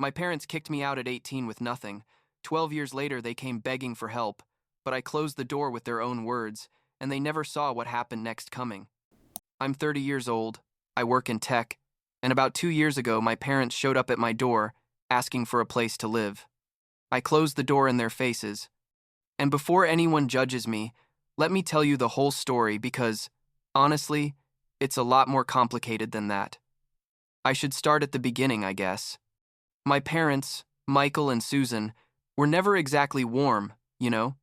My parents kicked me out at 18 with nothing. 12 years later, they came begging for help, but I closed the door with their own words, and they never saw what happened next coming. I'm 30 years old, I work in tech, and about 2 years ago, my parents showed up at my door, asking for a place to live. I closed the door in their faces. And before anyone judges me, let me tell you the whole story because, honestly, it's a lot more complicated than that. I should start at the beginning, I guess. My parents, Michael and Susan, were never exactly warm, you know?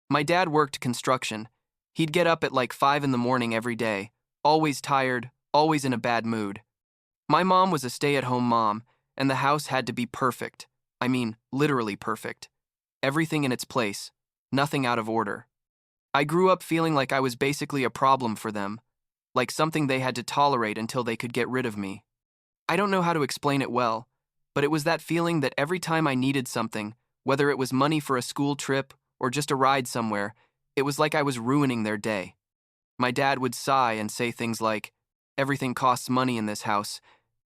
My dad worked construction. He'd get up at like 5 in the morning every day, always tired, always in a bad mood. My mom was a stay-at-home mom, and the house had to be perfect. I mean, literally perfect. Everything in its place, nothing out of order. I grew up feeling like I was basically a problem for them, like something they had to tolerate until they could get rid of me. I don't know how to explain it well, but it was that feeling that every time I needed something, whether it was money for a school trip or just a ride somewhere, it was like I was ruining their day. My dad would sigh and say things like, "Everything costs money in this house,"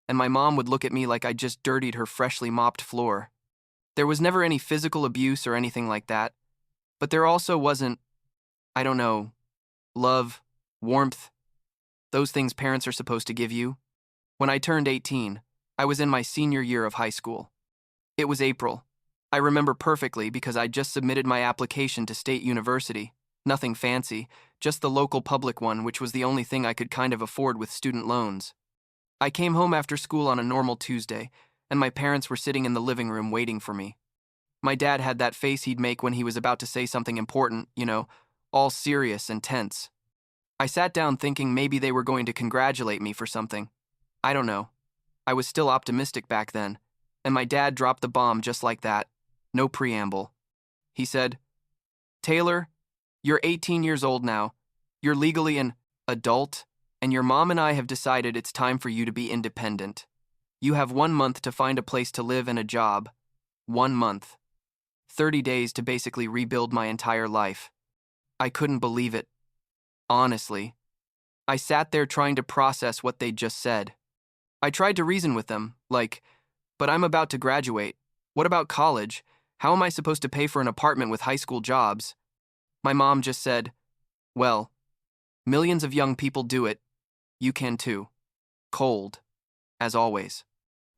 and my mom would look at me like I'd just dirtied her freshly mopped floor. There was never any physical abuse or anything like that, but there also wasn't, I don't know, love, warmth, those things parents are supposed to give you. When I turned 18, I was in my senior year of high school. It was April. I remember perfectly because I'd just submitted my application to State University. Nothing fancy, just the local public one, which was the only thing I could kind of afford with student loans. I came home after school on a normal Tuesday, and my parents were sitting in the living room waiting for me. My dad had that face he'd make when he was about to say something important, all serious and tense. I sat down thinking maybe they were going to congratulate me for something. I don't know. I was still optimistic back then, and my dad dropped the bomb just like that. No preamble. He said, "Taylor, you're 18 years old now. You're legally an adult, and your mom and I have decided it's time for you to be independent. You have 1 month to find a place to live and a job. 1 month. 30 days to basically rebuild my entire life." I couldn't believe it. Honestly. I sat there trying to process what they'd just said. I tried to reason with them, like, "But I'm about to graduate. What about college? How am I supposed to pay for an apartment with high school jobs?" My mom just said, "Well, millions of young people do it. You can too." Cold, as always.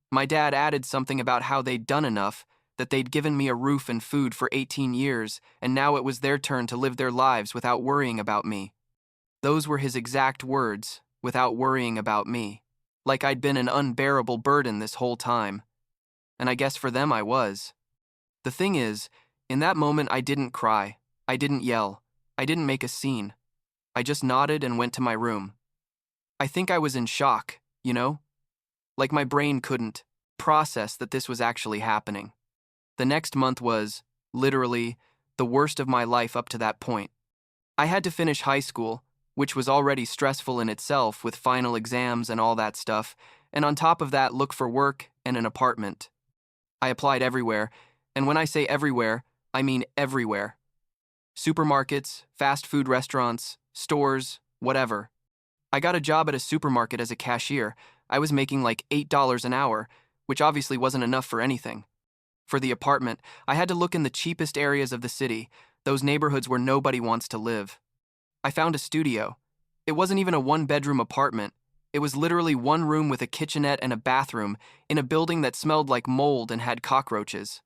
My dad added something about how they'd done enough, that they'd given me a roof and food for 18 years, and now it was their turn to live their lives without worrying about me. Those were his exact words, without worrying about me. Like I'd been an unbearable burden this whole time. And I guess for them I was. The thing is, in that moment I didn't cry, I didn't yell, I didn't make a scene. I just nodded and went to my room. I think I was in shock, Like my brain couldn't process that this was actually happening. The next month was, literally, the worst of my life up to that point. I had to finish high school, which was already stressful in itself with final exams and all that stuff, and on top of that look for work and an apartment. I applied everywhere, and when I say everywhere, I mean everywhere. Supermarkets, fast food restaurants, stores, whatever. I got a job at a supermarket as a cashier. I was making like $8 an hour, which obviously wasn't enough for anything. For the apartment, I had to look in the cheapest areas of the city, those neighborhoods where nobody wants to live. I found a studio. It wasn't even a one-bedroom apartment. It was literally one room with a kitchenette and a bathroom in a building that smelled like mold and had cockroaches.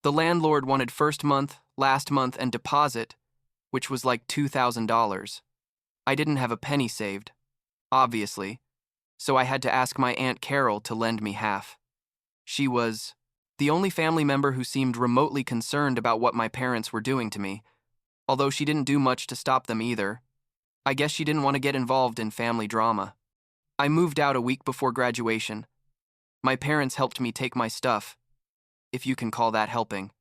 The landlord wanted first month, last month, and deposit, which was like $2,000. I didn't have a penny saved, obviously, so I had to ask my Aunt Carol to lend me half. She was the only family member who seemed remotely concerned about what my parents were doing to me, although she didn't do much to stop them either. I guess she didn't want to get involved in family drama. I moved out a week before graduation. My parents helped me take my stuff, if you can call that helping.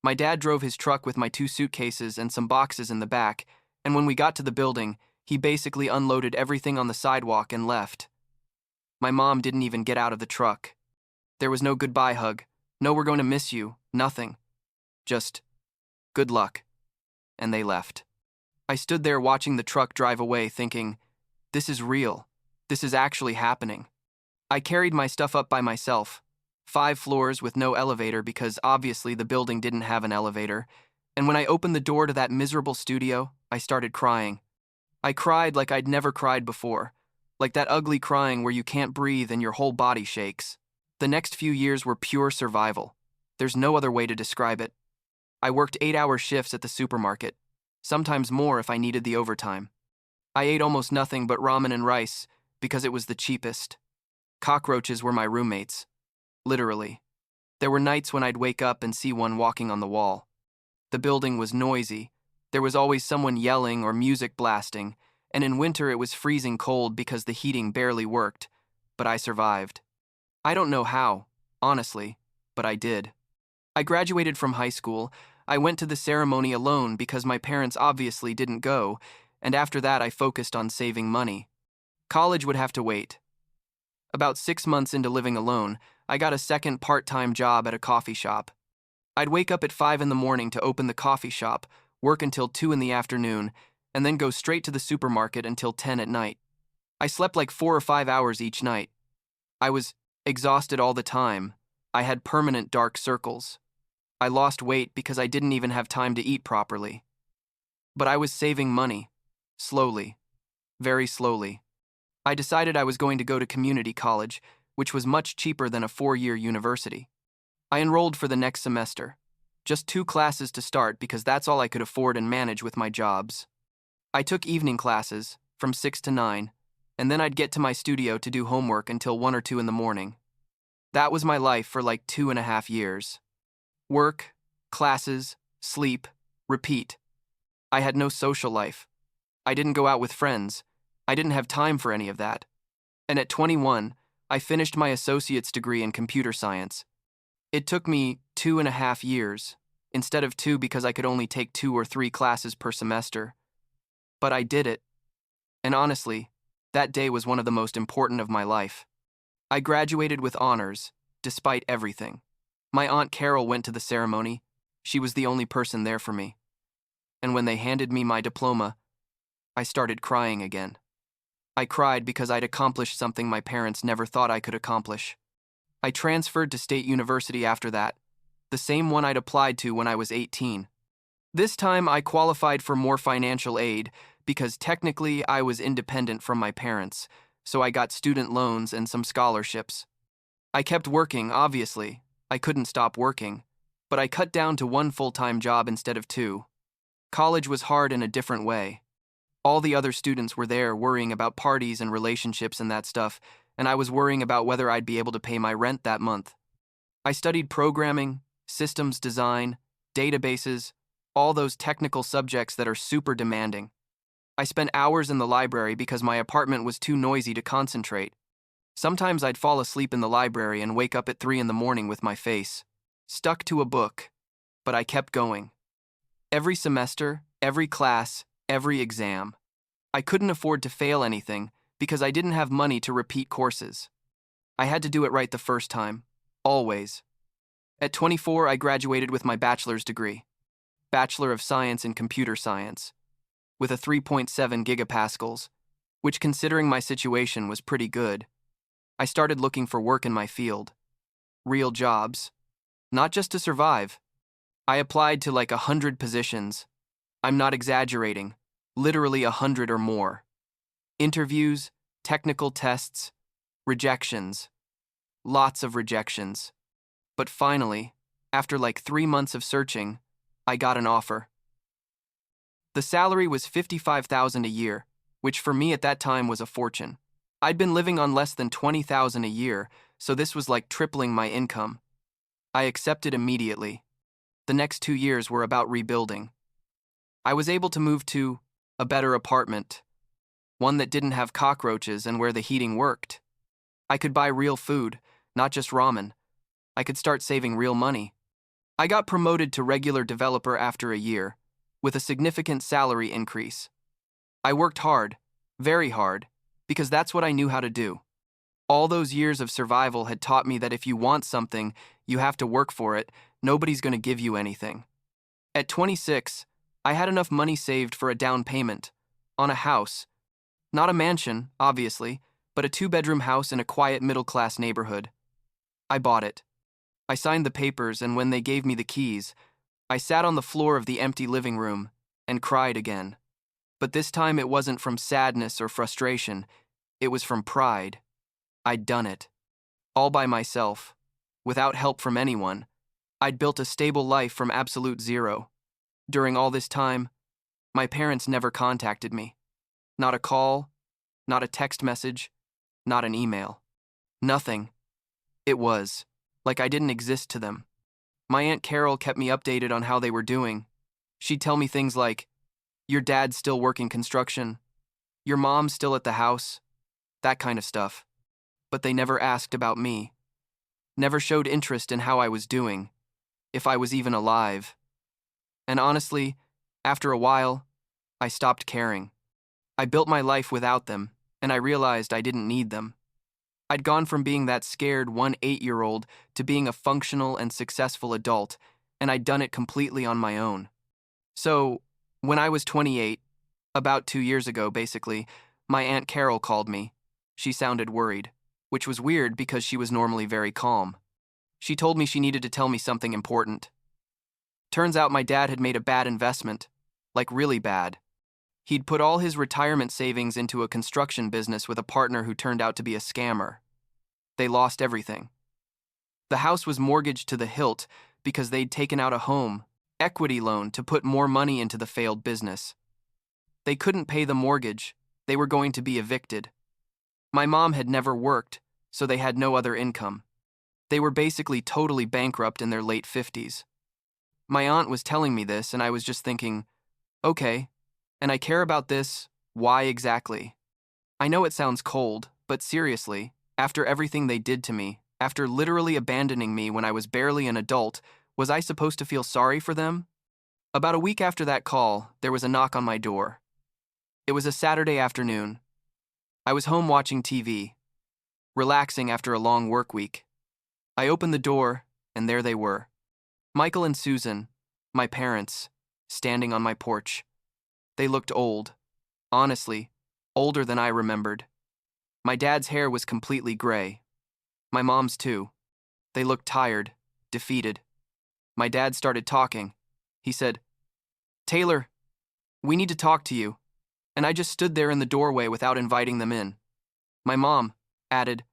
My dad drove his truck with my 2 suitcases and some boxes in the back, and when we got to the building, he basically unloaded everything on the sidewalk and left. My mom didn't even get out of the truck. There was no goodbye hug, no "we're going to miss you," nothing. Just, "Good luck." And they left. I stood there watching the truck drive away thinking, this is real. This is actually happening. I carried my stuff up by myself. 5 floors with no elevator because obviously the building didn't have an elevator. And when I opened the door to that miserable studio, I started crying. I cried like I'd never cried before, like that ugly crying where you can't breathe and your whole body shakes. The next few years were pure survival. There's no other way to describe it. I worked 8-hour shifts at the supermarket, sometimes more if I needed the overtime. I ate almost nothing but ramen and rice because it was the cheapest. Cockroaches were my roommates. Literally. There were nights when I'd wake up and see one walking on the wall. The building was noisy. There was always someone yelling or music blasting, and in winter it was freezing cold because the heating barely worked, but I survived. I don't know how, honestly, but I did. I graduated from high school. I went to the ceremony alone because my parents obviously didn't go, and after that I focused on saving money. College would have to wait. About 6 months into living alone, I got a second part-time job at a coffee shop. I'd wake up at 5 in the morning to open the coffee shop, work until 2 in the afternoon, and then go straight to the supermarket until 10 at night. I slept like 4 or 5 hours each night. I was exhausted all the time. I had permanent dark circles. I lost weight because I didn't even have time to eat properly. But I was saving money. Slowly. Very slowly. I decided I was going to go to community college, which was much cheaper than a 4-year university. I enrolled for the next semester. Just 2 classes to start because that's all I could afford and manage with my jobs. I took evening classes, from 6 to 9, and then I'd get to my studio to do homework until 1 or 2 in the morning. That was my life for like 2.5 years. Work, classes, sleep, repeat. I had no social life. I didn't go out with friends. I didn't have time for any of that. And at 21, I finished my associate's degree in computer science. It took me 2.5 years, instead of 2 because I could only take 2 or 3 classes per semester. But I did it. And honestly, that day was one of the most important of my life. I graduated with honors, despite everything. My Aunt Carol went to the ceremony. She was the only person there for me. And when they handed me my diploma, I started crying again. I cried because I'd accomplished something my parents never thought I could accomplish. I transferred to State University after that, the same one I'd applied to when I was 18. This time I qualified for more financial aid because technically I was independent from my parents, so I got student loans and some scholarships. I kept working, obviously. I couldn't stop working, but I cut down to 1 full-time job instead of 2. College was hard in a different way. All the other students were there worrying about parties and relationships and that stuff, and I was worrying about whether I'd be able to pay my rent that month. I studied programming, systems design, databases, all those technical subjects that are super demanding. I spent hours in the library because my apartment was too noisy to concentrate. Sometimes I'd fall asleep in the library and wake up at 3 in the morning with my face stuck to a book, but I kept going. Every semester, every class, every exam. I couldn't afford to fail anything because I didn't have money to repeat courses. I had to do it right the first time, always. At 24, I graduated with my bachelor's degree, Bachelor of Science in Computer Science, with a 3.7 gigapascals, which considering my situation was pretty good. I started looking for work in my field. Real jobs. Not just to survive. I applied to like 100 positions. I'm not exaggerating. Literally 100 or more. Interviews, technical tests, rejections. Lots of rejections. But finally, after like 3 months of searching, I got an offer. The salary was $55,000 a year, which for me at that time was a fortune. I'd been living on less than $20,000 a year, so this was like tripling my income. I accepted immediately. The next 2 years were about rebuilding. I was able to move to a better apartment, one that didn't have cockroaches and where the heating worked. I could buy real food, not just ramen. I could start saving real money. I got promoted to regular developer after a year, with a significant salary increase. I worked hard, very hard, because that's what I knew how to do. All those years of survival had taught me that if you want something, you have to work for it. Nobody's going to give you anything. At 26, I had enough money saved for a down payment on a house. Not a mansion, obviously, but a 2-bedroom house in a quiet middle-class neighborhood. I bought it. I signed the papers, and when they gave me the keys, I sat on the floor of the empty living room and cried again. But this time it wasn't from sadness or frustration, it was from pride. I'd done it. All by myself, without help from anyone. I'd built a stable life from absolute zero. During all this time, my parents never contacted me. Not a call, not a text message, not an email. Nothing. It was like I didn't exist to them. My Aunt Carol kept me updated on how they were doing. She'd tell me things like, "Your dad's still working construction. Your mom's still at the house." That kind of stuff. But they never asked about me. Never showed interest in how I was doing, if I was even alive. And honestly, after a while, I stopped caring. I built my life without them, and I realized I didn't need them. I'd gone from being that scared 8-year-old to being a functional and successful adult, and I'd done it completely on my own. So, when I was 28, about 2 years ago basically, my Aunt Carol called me. She sounded worried, which was weird because she was normally very calm. She told me she needed to tell me something important. Turns out my dad had made a bad investment, like really bad. He'd put all his retirement savings into a construction business with a partner who turned out to be a scammer. They lost everything. The house was mortgaged to the hilt because they'd taken out a home equity loan to put more money into the failed business. They couldn't pay the mortgage. They were going to be evicted. My mom had never worked, so they had no other income. They were basically totally bankrupt in their late 50s. My aunt was telling me this, and I was just thinking, okay, and I care about this, why exactly? I know it sounds cold, but seriously, after everything they did to me, after literally abandoning me when I was barely an adult, was I supposed to feel sorry for them? About a week after that call, there was a knock on my door. It was a Saturday afternoon. I was home watching TV, relaxing after a long work week. I opened the door, and there they were. Michael and Susan, my parents, standing on my porch. They looked old. Honestly, older than I remembered. My dad's hair was completely gray. My mom's too. They looked tired, defeated. My dad started talking. He said, "Taylor, we need to talk to you." And I just stood there in the doorway without inviting them in. My mom added,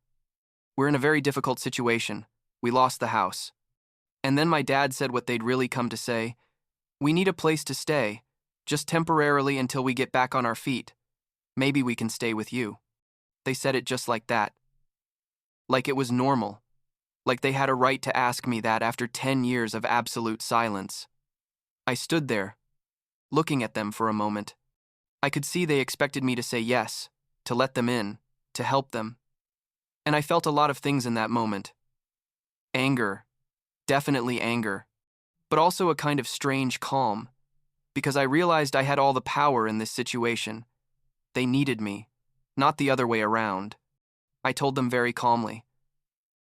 "We're in a very difficult situation. We lost the house." And then my dad said what they'd really come to say, "We need a place to stay, just temporarily until we get back on our feet. Maybe we can stay with you." They said it just like that. Like it was normal. Like they had a right to ask me that after 10 years of absolute silence. I stood there, looking at them for a moment. I could see they expected me to say yes, to let them in, to help them. And I felt a lot of things in that moment. Anger, definitely anger, but also a kind of strange calm, because I realized I had all the power in this situation. They needed me, not the other way around. I told them very calmly,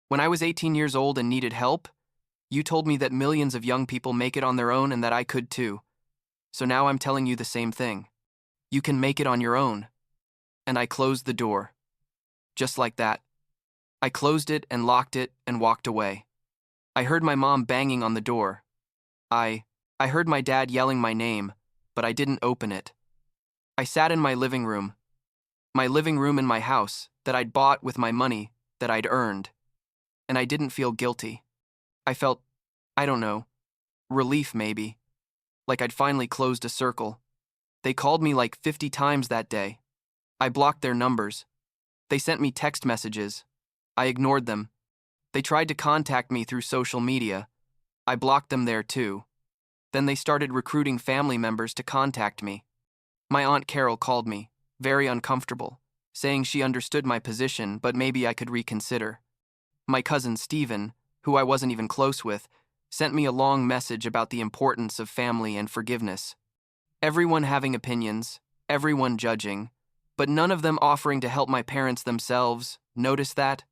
"When I was 18 years old and needed help, you told me that millions of young people make it on their own and that I could too. So now I'm telling you the same thing. You can make it on your own." And I closed the door. Just like that. I closed it and locked it and walked away. I heard my mom banging on the door. I heard my dad yelling my name, but I didn't open it. I sat in my living room in my house that I'd bought with my money that I'd earned, and I didn't feel guilty. I felt, I don't know, relief maybe, like I'd finally closed a circle. They called me like 50 times that day. I blocked their numbers. They sent me text messages. I ignored them. They tried to contact me through social media. I blocked them there too. Then they started recruiting family members to contact me. My Aunt Carol called me, very uncomfortable, saying she understood my position, but maybe I could reconsider. My cousin Stephen, who I wasn't even close with, sent me a long message about the importance of family and forgiveness. Everyone having opinions, everyone judging, but none of them offering to help my parents themselves. Notice that?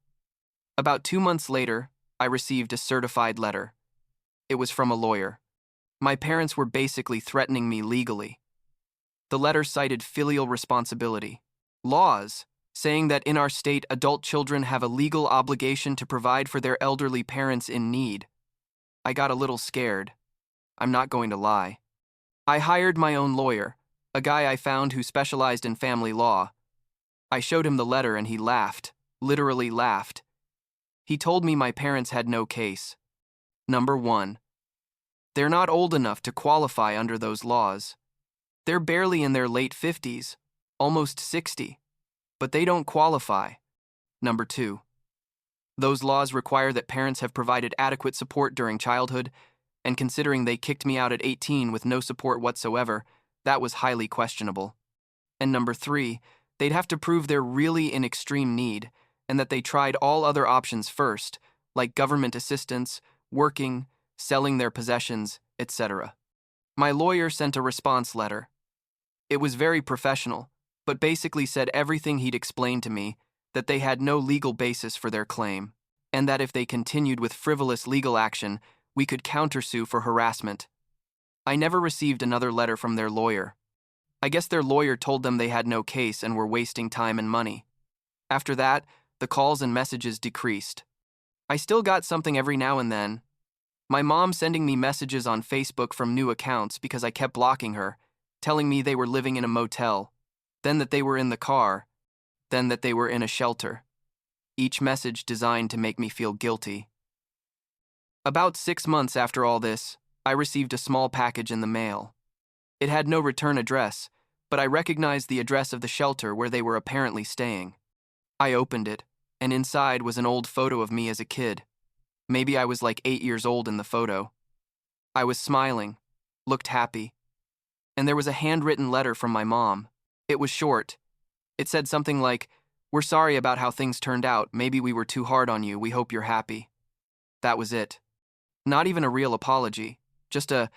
About 2 months later, I received a certified letter. It was from a lawyer. My parents were basically threatening me legally. The letter cited filial responsibility, laws, saying that in our state adult children have a legal obligation to provide for their elderly parents in need. I got a little scared. I'm not going to lie. I hired my own lawyer, a guy I found who specialized in family law. I showed him the letter and he laughed, literally laughed. He told me my parents had no case. Number 1. They're not old enough to qualify under those laws. They're barely in their late 50s, almost 60, but they don't qualify. Number 2. Those laws require that parents have provided adequate support during childhood, and considering they kicked me out at 18 with no support whatsoever, that was highly questionable. And number 3, they'd have to prove they're really in extreme need, and that they tried all other options first, like government assistance, working, selling their possessions, etc. My lawyer sent a response letter. It was very professional, but basically said everything he'd explained to me, that they had no legal basis for their claim, and that if they continued with frivolous legal action, we could countersue for harassment. I never received another letter from their lawyer. I guess their lawyer told them they had no case and were wasting time and money. After that, the calls and messages decreased. I still got something every now and then. My mom sending me messages on Facebook from new accounts because I kept blocking her, telling me they were living in a motel, then that they were in the car, then that they were in a shelter. Each message designed to make me feel guilty. About 6 months after all this, I received a small package in the mail. It had no return address, but I recognized the address of the shelter where they were apparently staying. I opened it, and inside was an old photo of me as a kid. Maybe I was like 8 years old in the photo. I was smiling, looked happy. And there was a handwritten letter from my mom. It was short. It said something like, "We're sorry about how things turned out. Maybe we were too hard on you. We hope you're happy." That was it. Not even a real apology. Just a,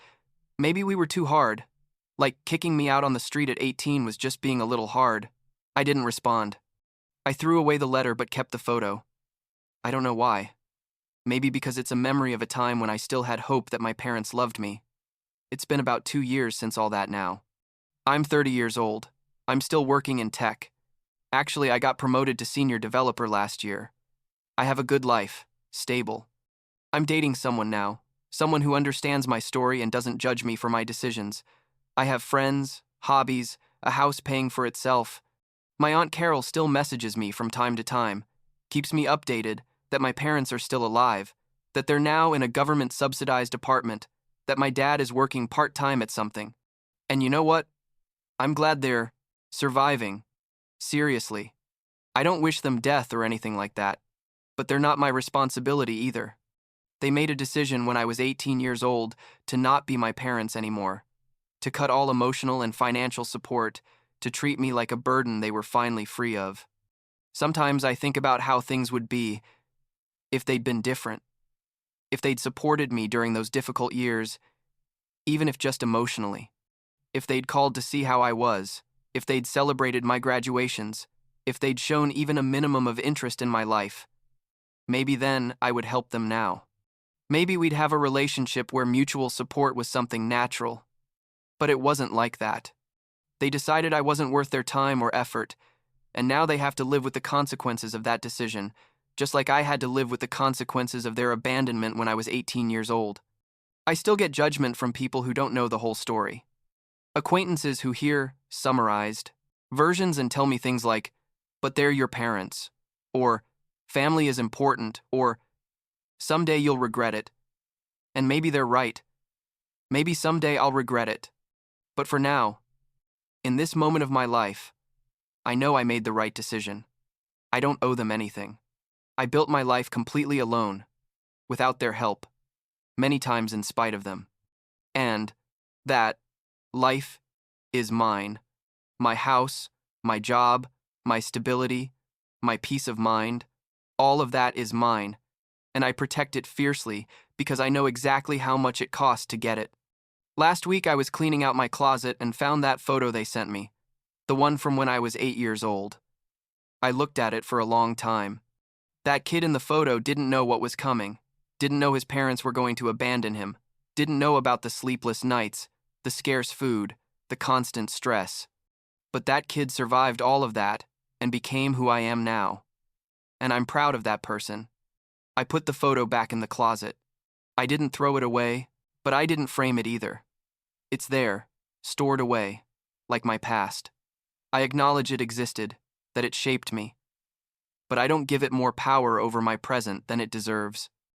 "Maybe we were too hard." Like kicking me out on the street at 18 was just being a little hard. I didn't respond. I threw away the letter but kept the photo. I don't know why. Maybe because it's a memory of a time when I still had hope that my parents loved me. It's been about 2 years since all that now. I'm 30 years old. I'm still working in tech. Actually, I got promoted to senior developer last year. I have a good life, stable. I'm dating someone now, someone who understands my story and doesn't judge me for my decisions. I have friends, hobbies, a house paying for itself. My Aunt Carol still messages me from time to time, keeps me updated that my parents are still alive, that they're now in a government-subsidized apartment, that my dad is working part-time at something. And you know what? I'm glad they're surviving. Seriously. I don't wish them death or anything like that, but they're not my responsibility either. They made a decision when I was 18 years old to not be my parents anymore, to cut all emotional and financial support, to treat me like a burden they were finally free of. Sometimes I think about how things would be if they'd been different, if they'd supported me during those difficult years, even if just emotionally, if they'd called to see how I was, if they'd celebrated my graduations, if they'd shown even a minimum of interest in my life. Maybe then I would help them now. Maybe we'd have a relationship where mutual support was something natural. But it wasn't like that. They decided I wasn't worth their time or effort, and now they have to live with the consequences of that decision, just like I had to live with the consequences of their abandonment when I was 18 years old. I still get judgment from people who don't know the whole story. Acquaintances who hear, summarized, versions and tell me things like, "But they're your parents," or "Family is important," or "Someday you'll regret it." And maybe they're right. Maybe someday I'll regret it. But for now, in this moment of my life, I know I made the right decision. I don't owe them anything. I built my life completely alone, without their help, many times in spite of them. And that life is mine. My house, my job, my stability, my peace of mind, all of that is mine, and I protect it fiercely because I know exactly how much it cost to get it. Last week I was cleaning out my closet and found that photo they sent me, the one from when I was 8 years old. I looked at it for a long time. That kid in the photo didn't know what was coming, didn't know his parents were going to abandon him, didn't know about the sleepless nights, the scarce food, the constant stress. But that kid survived all of that and became who I am now. And I'm proud of that person. I put the photo back in the closet. I didn't throw it away, but I didn't frame it either. It's there, stored away, like my past. I acknowledge it existed, that it shaped me, but I don't give it more power over my present than it deserves.